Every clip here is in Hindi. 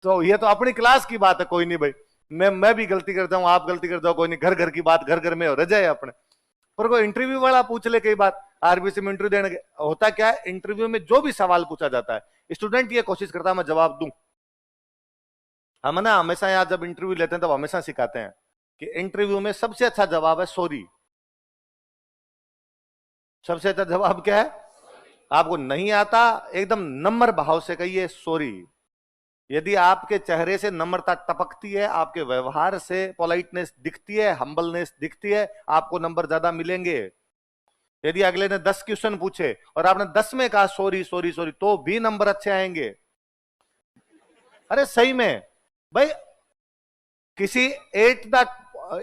तो ये तो अपनी क्लास की बात है, कोई नहीं भाई, मैं भी गलती करता हूँ, आप गलती करते हो, कोई नहीं, घर घर की बात घर घर में हो रह जाए अपने। पर कोई इंटरव्यू वाला पूछ ले कई बात, आरबीसी में इंटरव्यू देने के, होता क्या है इंटरव्यू में जो भी सवाल पूछा जाता है स्टूडेंट ये कोशिश करता है मैं जवाब दूं। हम ना हमेशा यहाँ जब इंटरव्यू लेते हैं तब हमेशा सिखाते हैं कि इंटरव्यू में सबसे अच्छा जवाब है सॉरी। सबसे अच्छा जवाब क्या है? आपको नहीं आता एकदम नम्र भाव से कहिए सॉरी। यदि आपके चेहरे से नम्रता टपकती है, आपके व्यवहार से पोलाइटनेस दिखती है, हम्बलनेस दिखती है, आपको नंबर ज्यादा मिलेंगे। यदि अगले ने 10 क्वेश्चन पूछे और आपने 10 में कहा सॉरी सॉरी सॉरी, तो भी नंबर अच्छे आएंगे। अरे सही में भाई, किसी एट द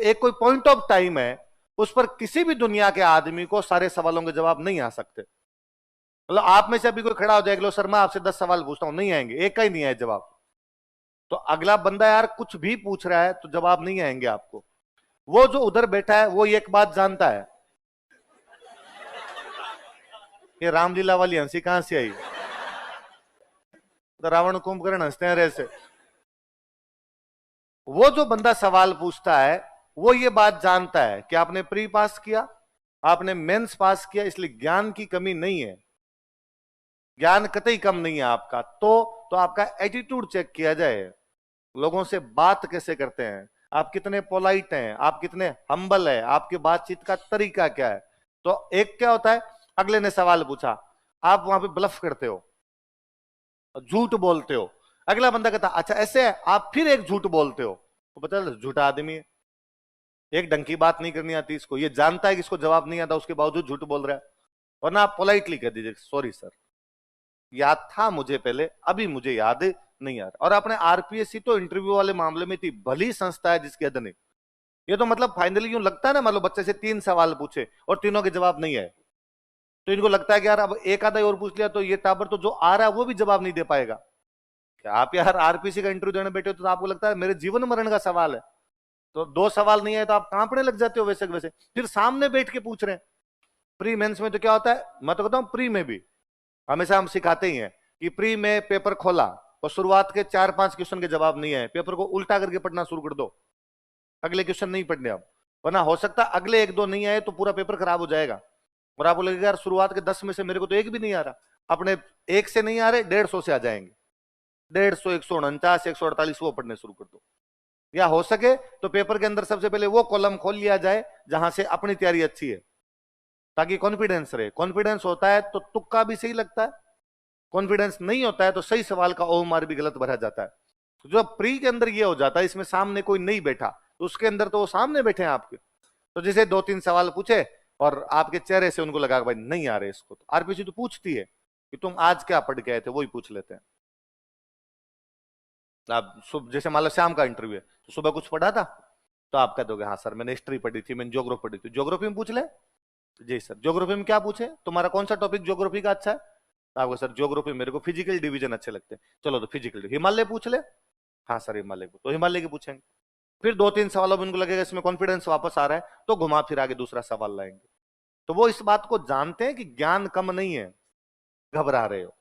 एक कोई पॉइंट ऑफ टाइम है, उस पर किसी भी दुनिया के आदमी को सारे सवालों के जवाब नहीं आ सकते। मतलब आप में से अभी कोई खड़ा हो जाएगा, लो सर मैं आपसे 10 सवाल पूछता हूं, नहीं आएंगे, एक का ही नहीं आए जवाब। तो अगला बंदा यार कुछ भी पूछ रहा है तो जवाब नहीं आएंगे आपको। वो जो उधर बैठा है वो एक बात जानता है, ये रामलीला वाली हंसी कहां से आई? तो रावण कुंभकर्ण हंसते हैं ऐसे। वो जो बंदा सवाल पूछता है वो ये बात जानता है कि आपने प्री पास किया, आपने मेंस पास किया, इसलिए ज्ञान की कमी नहीं है, ज्ञान कतई कम नहीं है आपका। तो आपका एटीट्यूड चेक किया जाए, लोगों से बात कैसे करते हैं, आप कितने पोलाइट हैं, आप कितने हम्बल है, आपकी बातचीत का तरीका क्या है। तो एक क्या होता है, अगले ने सवाल पूछा, आप वहां पे ब्लफ करते हो, झूठ बोलते हो, अगला बंदा कहता अच्छा ऐसे है, आप फिर एक झूठ बोलते हो, तो पता है झूठा आदमी है, एक ढंग की बात नहीं करनी आती इसको, ये जानता है कि इसको जवाब नहीं आता, उसके बावजूद झूठ बोल रहा है। वरना आप पोलाइटली कह दीजिए सॉरी सर, याद था मुझे पहले, अभी मुझे याद नहीं आ रहा। और अपने आरपीएससी तो इंटरव्यू वाले मामले में इतनी भली संस्था है जिसकी हद नहीं। ये तो मतलब फाइनली यूं लगता है ना, मान लो बच्चे से 3 सवाल पूछे और तीनों के जवाब नहीं आए, तो इनको लगता है कि यार अब एक आधा और पूछ लिया तो ये टाबर तो जो आ रहा है वो भी जवाब नहीं दे पाएगा। क्या आप यार आरपीएससी का इंटरव्यू देने बैठे हो तो आपको लगता है मेरे जीवन मरण का सवाल है, तो 2 सवाल नहीं आए तो आप कांपने लग जाते हो वैसे वैसे, फिर सामने बैठ के पूछ रहे हैं। प्री मेंस में तो क्या होता है, मैं तो कहता हूं प्री में भी हमेशा हम सिखाते ही हैं कि प्री में पेपर खोला और शुरुआत के 4-5 क्वेश्चन के जवाब नहीं आए, पेपर को उल्टा करके पढ़ना शुरू कर दो, अगले क्वेश्चन नहीं पढ़ने अब, वरना हो सकता है अगले 1-2 नहीं आए तो पूरा पेपर खराब हो जाएगा। और आपको लगेगा यार शुरुआत के 10 में से मेरे को तो एक भी नहीं आ रहा, अपने एक से नहीं आ रहे 150 से आ जाएंगे, 150, 149, 148 वो पढ़ने शुरू कर दो। या हो सके तो पेपर के अंदर सबसे पहले वो कॉलम खोल लिया जाए जहां से अपनी तैयारी अच्छी है, ताकि कॉन्फिडेंस रहे। कॉन्फिडेंस होता है तो तुक्का भी सही लगता है, कॉन्फिडेंस नहीं होता है तो सही सवाल का ओमार भी गलत भरा जाता है। तो जो प्री के अंदर ये हो जाता है, इसमें सामने कोई नहीं बैठा तो उसके अंदर तो वो सामने बैठे हैं आपके, तो जैसे 2-3 सवाल पूछे और आपके चेहरे से उनको लगा भाई नहीं आ रहे इसको, तो आरपीसी तो पूछती है कि तुम आज क्या पढ़ के आए थे, वही पूछ लेते हैं। आप जैसे मान लो शाम का इंटरव्यू है तो सुबह कुछ पढ़ा था, तो आप कह दोगे हाँ सर मैंने हिस्ट्री पढ़ी थी, मैंने ज्योग्राफी पढ़ी थी, ज्योग्राफी में पूछ ले, जी सर ज्योग्राफी में क्या पूछे, तुम्हारा कौन सा टॉपिक ज्योग्राफी का अच्छा है, आपको सर ज्योग्राफी मेरे को फिजिकल डिवीजन अच्छे लगते हैं, चलो तो फिजिकल हिमालय पूछ ले, हाँ सर हिमालय को, तो हिमालय के पूछेंगे। फिर 2-3 सवालों में उनको लगेगा इसमें कॉन्फिडेंस वापस आ रहा है तो घुमा फिर आगे दूसरा सवाल लाएंगे। तो वो इस बात को जानते हैं कि ज्ञान कम नहीं है, घबरा रहे हो।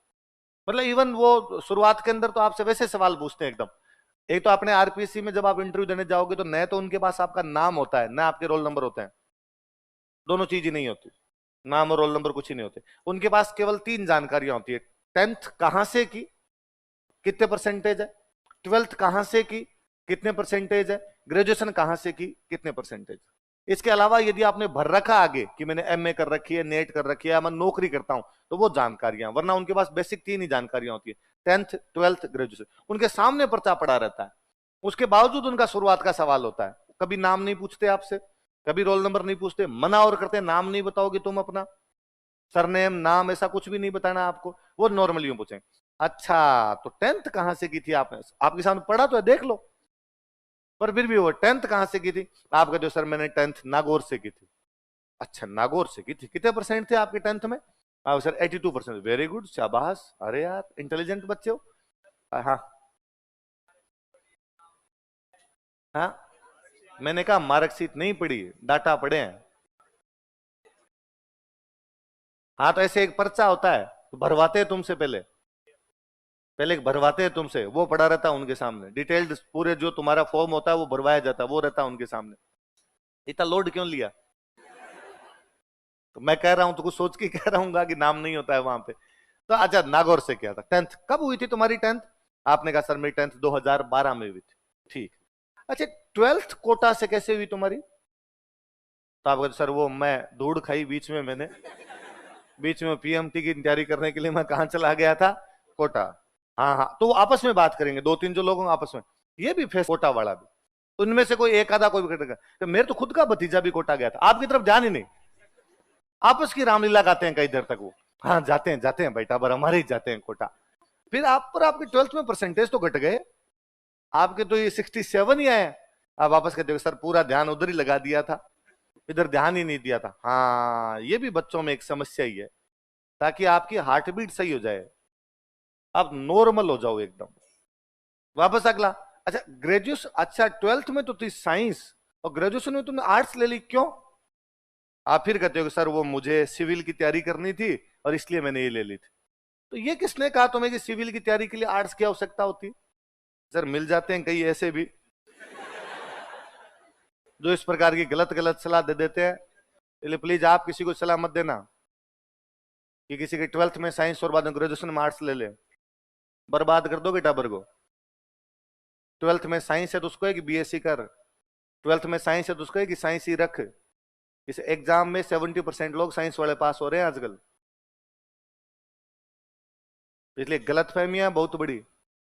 मतलब इवन वो शुरुआत के अंदर तो आपसे वैसे सवाल पूछते हैं एकदम। एक तो अपने आरपीएससी में जब आप इंटरव्यू देने जाओगे तो न तो उनके पास आपका नाम होता है न आपके रोल नंबर होते हैं, दोनों चीज ही नहीं होती, नाम और रोल नंबर कुछ ही नहीं होते। उनके पास केवल 3 जानकारियां होती है, 10th कहां से की, कितने परसेंटेज है, 12th कहां से की, कितने परसेंटेज है, ग्रेजुएशन कहां से की, कितने परसेंटेज। इसके अलावा यदि आपने भर रखा आगे कि मैंने एमए कर रखी है, नेट कर रखी है, मैं नौकरी करता हूं, तो वो जानकारियां, वरना उनके पास बेसिक 3 ही जानकारियां होती है, 10th 12th ग्रेजुएशन। उनके सामने पर्चा पड़ा रहता है, उसके बावजूद उनका शुरुआत का सवाल होता है, कभी नाम नहीं पूछते आपसे, कभी रोल नंबर नहीं पूछते, मना और करते नाम नहीं बताओगे तुम अपना, सरनेम नाम ऐसा कुछ भी नहीं बताना आपको, वो नॉर्मली यूं पूछेंगे अच्छा तो 10th कहां से की थी आपने, आपके सामने पढ़ा तो है देख लो, पर फिर भी वो 10th कहां से की थी, आप कहते हो सर मैंने 10th नागौर से की थी। अच्छा नागौर से की थी, कितने परसेंट थे आपके 10th में, आप सर 82%, वेरी गुड शाबाश, अरे यार इंटेलिजेंट बच्चे हो। हाँ हाँ, मैंने कहा मार्कशीट नहीं पढ़ी, डाटा पढ़े हैं। हाँ तो ऐसे एक पर्चा होता है तो भरवाते हैं तुमसे पहले, पहले भरवाते हैं तुमसे, वो पड़ा रहता है उनके सामने, डिटेल्ड पूरे जो तुम्हारा फॉर्म होता है वो भरवाया जाता है, वो रहता है उनके सामने। इतना लोड क्यों लिया? तो मैं कह रहा हूं तो कुछ सोच के कह रहा हूँ कि नाम नहीं होता है वहां पे। तो अच्छा, नागौर से क्या था? 10th कब हुई थी तुम्हारी 10th? आपने कहा सर मेरी 10th 2012 में हुई थी। ठीक। अच्छा, 12th कोटा से कैसे हुई तुम्हारी? तो आप कहते सर वो मैं धूड़ खाई बीच में, मैंने बीच में पीएमटी की तैयारी करने के लिए मैं कहां चला गया था? कोटा। हाँ हाँ, तो वो आपस में बात करेंगे, दो तीन जो लोग होंगे आपस में, ये भी फेस कोटा वाला भी, उनमें से कोई एक आधा कोई भी करेगा। तो मेरे तो खुद का भतीजा भी कोटा गया था, आपकी तरफ ध्यान ही नहीं। आपस की रामलीला गाते हैं कई देर तक वो। हाँ जाते हैं बेटा, बर हमारे ही जाते हैं कोटा। फिर आप पर आपके 12th में परसेंटेज तो घट गए, आपके तो ये 67 ही आए। आप वापस कहते हो सर पूरा ध्यान उधर ही लगा दिया था, इधर ध्यान ही नहीं दिया था। हाँ, ये भी बच्चों में एक समस्या ही है, ताकि आपकी हार्ट बीट सही हो जाए, आप नॉर्मल हो जाओ एकदम। वापस अगला। अच्छा ग्रेजुएशन, अच्छा 12th में तो थी साइंस और ग्रेजुएशन में तुमने आर्ट्स ले ली, क्यों? आप फिर कहते हो कि सर वो मुझे सिविल की तैयारी करनी थी और इसलिए मैंने ये ले ली थी। तो ये किसने कहा तुम्हें कि सिविल की तैयारी के लिए आर्ट्स की आवश्यकता होती है? सर मिल जाते हैं कई ऐसे भी जो इस प्रकार की गलत गलत सलाह दे देते हैं। इसलिए प्लीज आप किसी को सलाह मत देना कि किसी के 12th में साइंस और बाद में ग्रेजुएशन में आर्ट्स ले ले, बर्बाद कर दोगे टाबर को। 12th में साइंस है तो उसको है कि बीएससी कर, 12th में साइंस है तो उसको है कि साइंस ही रख। इस एग्जाम में 70% लोग साइंस वाले पास हो रहे हैं आजकल। इसलिए गलतफहमियां बहुत बड़ी,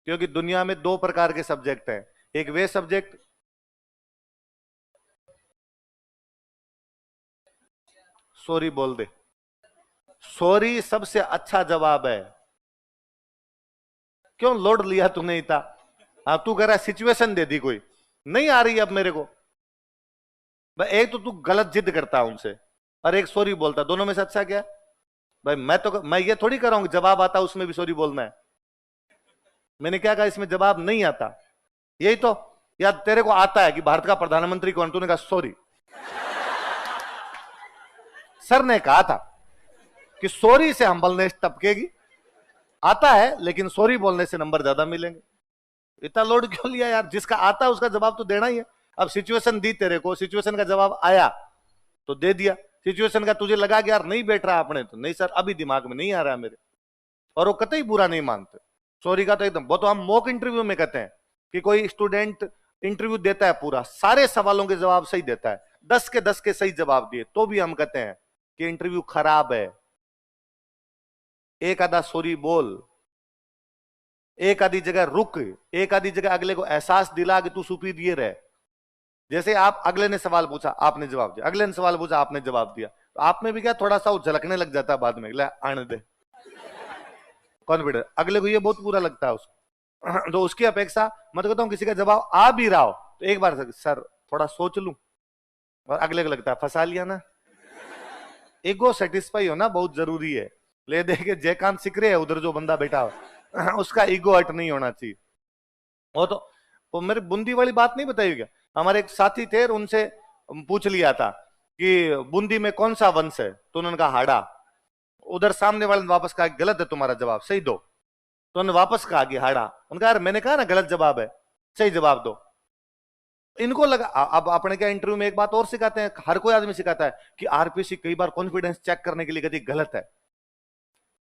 क्योंकि दुनिया में दो प्रकार के सब्जेक्ट हैं। एक वे सब्जेक्ट, सॉरी बोल दे, सॉरी सबसे अच्छा जवाब है। क्यों लोड लिया तूने इतना? हाँ तू कह रहा है सिचुएशन दे दी, कोई नहीं आ रही अब मेरे को। एक तो तू गलत जिद करता है उनसे और एक सॉरी बोलता, दोनों में से अच्छा क्या है? भाई मैं ये थोड़ी कर रहा हूं कि जवाब आता उसमें भी सॉरी बोलना है। मैंने क्या कहा इसमें जवाब नहीं आता? यही तो। या तेरे को आता है कि भारत का प्रधानमंत्री कौन, तूने कहा सॉरी। सर ने कहा था कि सॉरी से हम्बलनेस टपकेगी। आता है लेकिन सॉरी बोलने से नंबर ज्यादा मिलेंगे। इतना लोड क्यों लिया यार? जिसका आता है उसका जवाब तो देना ही है। अब सिचुएशन दी तेरे को, सिचुएशन का जवाब आया तो दे दिया। सिचुएशन का तुझे लगा कि यार नहीं बैठ रहा अपने, तो नहीं सर अभी दिमाग में नहीं आ रहा है मेरे, और वो कतई बुरा नहीं मानते। सॉरी का तो एकदम, वो तो हम मॉक इंटरव्यू में कहते हैं कि कोई स्टूडेंट इंटरव्यू देता है, पूरा सारे सवालों के जवाब सही देता है, 10 के 10 के सही जवाब दिए, तो भी हम कहते हैं कि इंटरव्यू खराब है। एक आधा सॉरी बोल, एक आधी जगह रुक, एक आधी जगह अगले को एहसास दिला कि तू सुपीरियर है। जैसे आप, अगले ने सवाल पूछा आपने जवाब दिया, अगले ने सवाल पूछा आपने जवाब दिया, तो आप में भी क्या थोड़ा सा झलकने लग जाता है बाद में, आने दे कॉन्फिडेंस। अगले को ये बहुत बुरा लगता है उसको। तो उसकी अपेक्षा, मैं तो कहता हूं किसी का जवाब आ भी रहा हो तो एक बार सर थोड़ा सोच लूं, और अगले को लगता है फंसा लिया ना। ईगो सेटिस्फाई होना बहुत जरूरी है। ले दे के जयकांत सिकरे है उधर जो बंदा बैठा हो, उसका ईगो हट नहीं होना चाहिए। वो तो वो मेरे बूंदी वाली बात नहीं बताई क्या? हमारे एक साथी थे, उनसे पूछ लिया था कि बूंदी में कौन सा वंश है, तो उन्होंने कहा हाड़ा। उधर सामने वाले ने वापस कहा गलत है तुम्हारा जवाब, सही दो। तो उन्होंने वापस कहा कि हाड़ा। उनका यार मैंने कहा ना गलत जवाब है, सही जवाब दो। इनको लगा, अब अपने क्या इंटरव्यू में एक बात और सिखाते हैं, हर कोई आदमी सिखाता है कि आरपीसी कई बार कॉन्फिडेंस चेक करने के लिए कहती गलत है,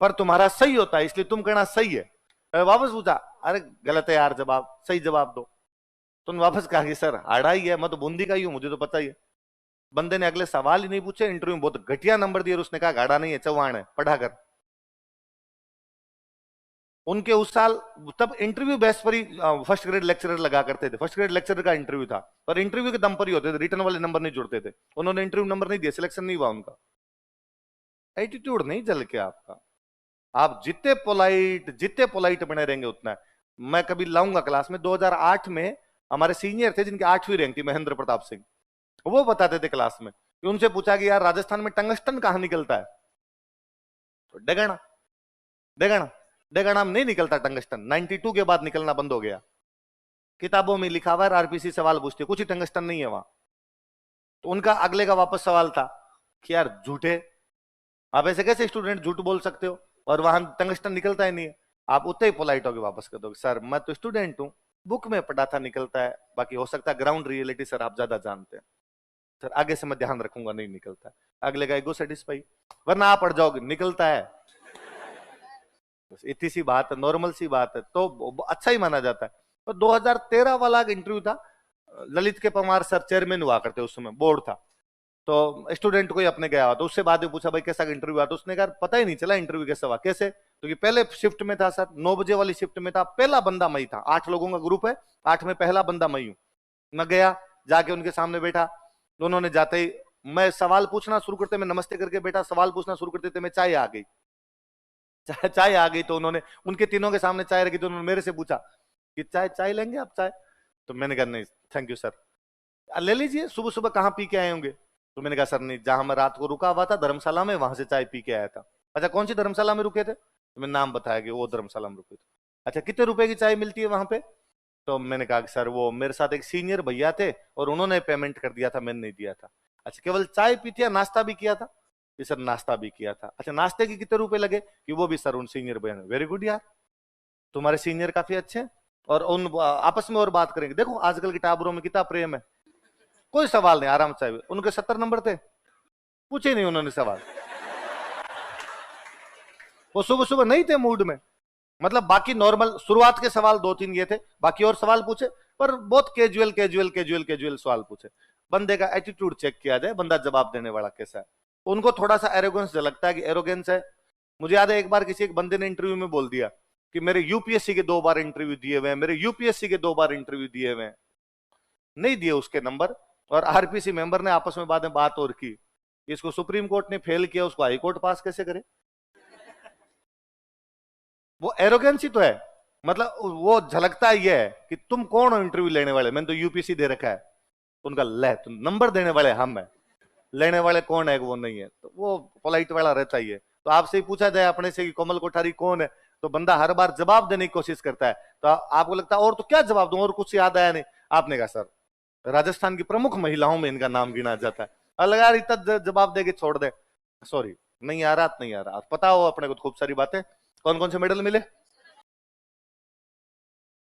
पर तुम्हारा सही होता है इसलिए तुम कहना सही है। वापस पूछा, अरे गलत है यार जवाब, सही जवाब दो। तो वापस कहा कि सर हाड़ा ही है, मैं तो बूंदी का ही हूं, मुझे तो पता ही है। बंदे ने अगले सवाल ही नहीं पूछे, इंटरव्यू में बहुत घटिया नंबर दिए, उसने कहा गाड़ा नहीं है चौहान है, पढ़ा कर। उनके उस साल तब इंटरव्यू बेस पर ही फर्स्ट ग्रेड लेक्चरर लगा करते थे, फर्स्ट ग्रेड लेक्चरर का इंटरव्यू था, पर इंटरव्यू के दम पर ही होते थे, रिटर्न वाले नंबर नहीं जुड़ते थे। उन्होंने इंटरव्यू नंबर नहीं दिया, सिलेक्शन नहीं हुआ उनका। एटीट्यूड नहीं जल के आपका, आप जितने पोलाइट बने रहेंगे उतना है। मैं कभी लाऊंगा क्लास में, 2008 में हमारे सीनियर थे जिनकी 8वीं रैंक थी, महेंद्र प्रताप सिंह, वो बताते थे क्लास में कि उनसे पूछा कि यार राजस्थान में टंगस्टन कहां निकलता है, तो डेगाना डेगाना डेगाना में नहीं निकलता टंगस्टन, 92 के बाद निकलना बंद हो गया। किताबों में लिखा हुआ है, आरपीसी सवाल पूछते, कुछ ही टंगस्टन नहीं है वहां। तो उनका अगले का वापस सवाल था कि यार झूठे, आप ऐसे कैसे स्टूडेंट झूठ बोल सकते हो और वहां टंगस्टन निकलता ही नहीं है। आप उतने ही पोलाइट होकर वापस कर दोगे, सर मैं तो स्टूडेंट हूं, बुक में पढ़ा था निकलता है, बाकी हो सकता है ग्राउंड रियलिटी सर आप ज्यादा जानते हैं, सर आगे से मैं ध्यान रखूंगा नहीं निकलता है। अगले का ईगो सेटिस्फाई, वरना आप पढ़ जाओगे निकलता है, बस इतनी सी बात है, नॉर्मल सी बात है, तो अच्छा ही माना जाता है। तो 2013 वाला इंटरव्यू था, ललित के परमार सर चेयरमैन हुआ करते उस समय, बोर्ड था, तो स्टूडेंट कोई अपने गया हुआ, तो उससे बाद में पूछा भाई कैसा इंटरव्यू हुआ, तो उसने कहा पता ही नहीं चला इंटरव्यू कैसा हुआ। कैसे? क्योंकि पहले शिफ्ट में था सर, 9 बजे वाली शिफ्ट में था, पहला बंदा मैं था, 8 लोगों का ग्रुप है, 8 में पहला बंदा मैं हूं। मैं गया, जाके उनके सामने बैठा, उन्होंने जाते ही मैं सवाल पूछना शुरू करते, मैं नमस्ते करके बैठा, सवाल पूछना शुरू करते थे, मैं चाय आ गई, चाय आ गई, तो उन्होंने उनके तीनों के सामने चाय रखी, तो उन्होंने मेरे से पूछा कि चाय चाय लेंगे आप चाय? तो मैंने कहा नहीं थैंक यू सर। ले लीजिए, सुबह सुबह कहाँ पी के आए होंगे? तो मैंने कहा सर नहीं, जहां मैं रात को रुका हुआ था धर्मशाला में, वहां से चाय पी के आया था। अच्छा कौन सी धर्मशाला में रुके थे? तो मैंने नाम बताया कि वो धर्मशाला में रुके थे। अच्छा कितने रुपए की चाय मिलती है वहां पे? तो मैंने कहा कि सर वो मेरे साथ एक सीनियर भैया थे और उन्होंने पेमेंट कर दिया था, मैंने नहीं दिया था। अच्छा केवल चाय पी थी या नाश्ता भी किया था? कि सर नाश्ता भी किया था। अच्छा नाश्ते के कितने रुपए लगे? कि वो भी सर उन सीनियर भैया ने। वेरी गुड यार, तुम्हारे सीनियर काफी अच्छे हैं, और उन आपस में और बात करेंगे। देखो आजकल के टाबरों में कितना प्रेम है, कोई सवाल नहीं, आराम से। उनके 70 नंबर थे, पूछे नहीं उन्होंने सवाल, वो सुबह सुबह नहीं थे मूड में। मतलब बाकी नॉर्मल शुरुआत के सवाल 2-3 ये थे, बाकी और सवाल पूछे, पर बहुत कैजुअल कैजुअल कैजुअल कैजुअल सवाल पूछे। बंदे का एटीट्यूड चेक किया जाए, बंदा जवाब देने वाला कैसा है। उनको थोड़ा सा एरोगेंस झलकता है कि एरोगेंस है। मुझे याद है एक बार किसी एक बंदे ने इंटरव्यू में बोल दिया कि मेरे यूपीएससी के 2 बार इंटरव्यू दिए हुए हैं, मेरे यूपीएससी के 2 बार इंटरव्यू दिए हुए हैं, नहीं दिए उसके नंबर। और आरपीसी मेंबर ने आपस में बाद में बात और की, इसको सुप्रीम कोर्ट ने फेल किया, उसको हाई कोर्ट पास कैसे करे? वो एरोगेंस ही तो है। मतलब वो झलकता ही है कि तुम कौन हो इंटरव्यू लेने वाले, मैंने तो यूपीसी दे रखा है। उनका ले तुम नंबर देने वाले हम है, लेने वाले कौन है वो नहीं है, तो वो पोलाइट वाला रहता ही है। तो आपसे ही पूछा जाए अपने से कि कोमल कोठारी कौन है, तो बंदा हर बार जवाब देने की कोशिश करता है। तो आपको लगता है और तो क्या जवाब दूं, और कुछ याद आया नहीं। आपने कहा सर राजस्थान की प्रमुख महिलाओं में इनका नाम गिना जाता है। अलग यार इतना जवाब दे के छोड़ दे, सॉरी नहीं आ रहा, नहीं आ रहा। पता हो अपने को खूब सारी बातें, कौन कौन से मेडल मिले?